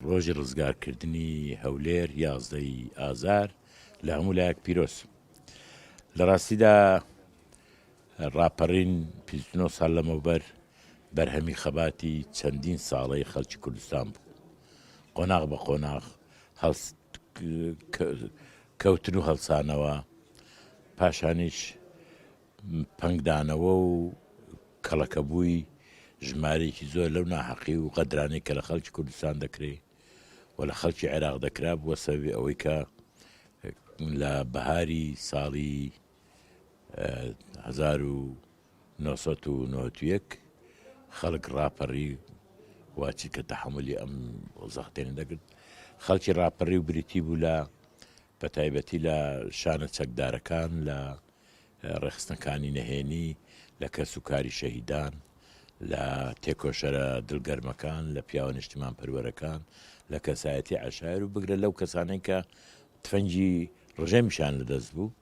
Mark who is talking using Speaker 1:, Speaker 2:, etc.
Speaker 1: ڕۆژی ڕزگارکردنی هەولێر 11 ئازار لە هەموو لایەک پیرۆز. لە ڕاستیدا ڕاپەڕین 29 ساڵ لەمەوبەر بەرهەمی خەباتی چەندین ساڵەی خەڵکی کوردستان بوو. قۆناغ بە قۆناغ کەوتن و هەڵسانەوە، پاشانیش پەنگدانەوە و کەڵەکەبووی ژمارەیەکی زۆر لەو ناحەقی و قەدرانەی کە لە خەڵکی کوردستان دەکرێت و لە خەڵکی عێراق دەکرا بووە سەبەبی ئەوەی کە لە بەهاری ساڵی 1991 خەڵک ڕاپەڕی واچی کە تەحملی ئەم وەزەختێنە دەکرد. خەڵکی ڕاپەڕی و بریتی بوو لە بەتایبەتی لە شانە چەکدارەکان، لە ڕێخستنەکانی نەهێنی، لە کەس و کاری شەهیدان، لە تێکۆشەرە دڵگەرمەکان، لە پیاوە نیشتمان پەروەرەکان، لە کەسایەتی عەشایر و بگرە لەو کەسانەی کە تفەنگی ڕژێمیشان لەدەست بوو